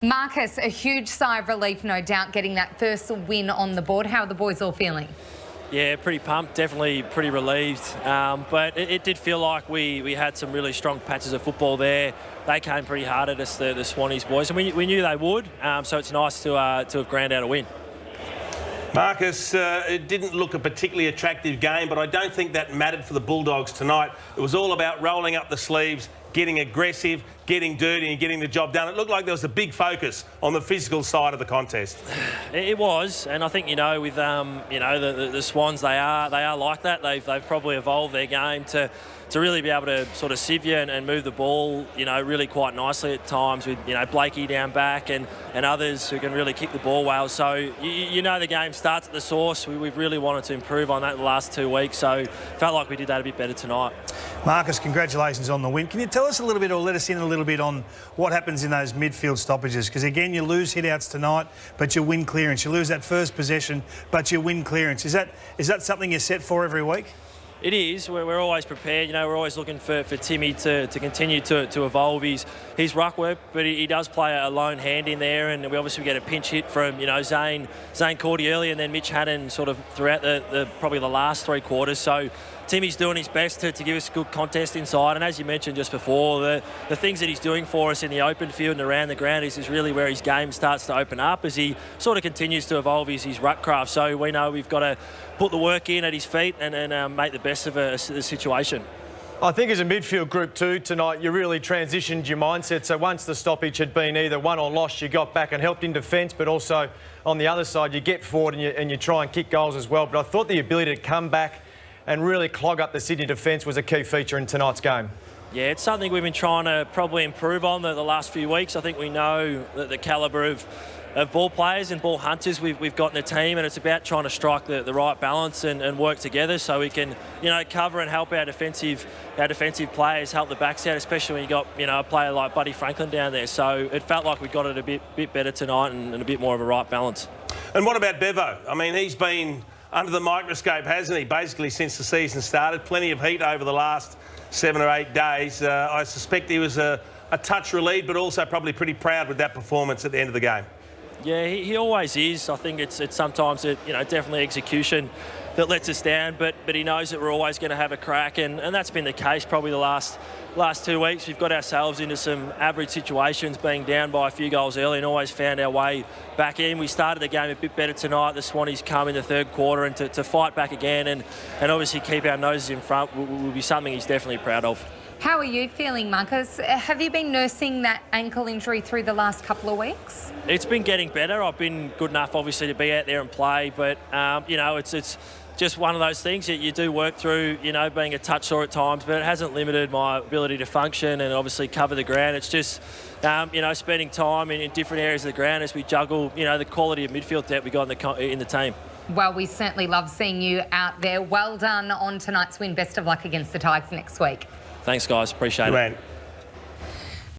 Marcus, a huge sigh of relief, no doubt, getting that first win on the board. How are the boys all feeling? Yeah, pretty pumped, definitely pretty relieved. But it did feel like we had some really strong patches of football there. They came pretty hard at us, the Swannies boys, and we knew they would. So it's nice to have ground out a win. Marcus, it didn't look a particularly attractive game, but I don't think that mattered for the Bulldogs tonight. It was all about rolling up the sleeves, getting aggressive, getting dirty and getting the job done. It looked like there was a big focus on the physical side of the contest. It was, and I think, with the Swans, they are like that. They've probably evolved their game to really be able to sort of sieve you and move the ball, really quite nicely at times with, Blakey down back and others who can really kick the ball well. So, the game starts at the source. We've really wanted to improve on that the last 2 weeks, so felt like we did that a bit better tonight. Marcus, congratulations on the win. Can you tell us a little bit, or let us in a little bit, on what happens in those midfield stoppages? Because, again, you lose hit-outs tonight, but you win clearance. You lose that first possession, but you win clearance. Is that something you're set for every week? It is. We're always prepared. We're always looking for Timmy to continue to evolve his ruck work, but he does play a lone hand in there, and we obviously get a pinch hit from Zane Cordy early, and then Mitch Haddon sort of throughout probably the last 3 quarters. So Timmy's doing his best to give us a good contest inside, and as you mentioned just before, the things that he's doing for us in the open field and around the ground is really where his game starts to open up as he sort of continues to evolve his ruck craft. So we know we've got to put the work in at his feet and make the best of the situation. I think as a midfield group too tonight, you really transitioned your mindset. So once the stoppage had been either won or lost, you got back and helped in defence, but also on the other side, you get forward and you try and kick goals as well. But I thought the ability to come back and really clog up the Sydney defence was a key feature in tonight's game. Yeah, it's something we've been trying to probably improve on the last few weeks. I think we know that the calibre of ball players and ball hunters we've got in the team, and it's about trying to strike the right balance and work together so we can, cover and help our defensive players, help the backs out, especially when you got, a player like Buddy Franklin down there. So it felt like we got it a bit better tonight and a bit more of a right balance. And what about Bevo? I mean, he's been under the microscope, hasn't he, basically since the season started. Plenty of heat over the last 7 or 8 days. I suspect he was a touch relieved, but also probably pretty proud with that performance at the end of the game. Yeah, he always is. I think it's sometimes definitely execution that lets us down, but he knows that we're always going to have a crack, and that's been the case probably the last 2 weeks. We've got ourselves into some average situations, being down by a few goals early, and always found our way back in. We started the game a bit better tonight. The Swannies come in the 3rd quarter, and to fight back again and obviously keep our noses in front will be something he's definitely proud of. How are you feeling, Marcus? Have you been nursing that ankle injury through the last couple of weeks? It's been getting better. I've been good enough, obviously, to be out there and play, but, it's just one of those things that you do work through, being a touch sore at times, but it hasn't limited my ability to function and obviously cover the ground. It's just, spending time in different areas of the ground as we juggle, the quality of midfield depth we got in the team. Well, we certainly love seeing you out there. Well done on tonight's win. Best of luck against the Tigers next week. Thanks, guys. Appreciate it.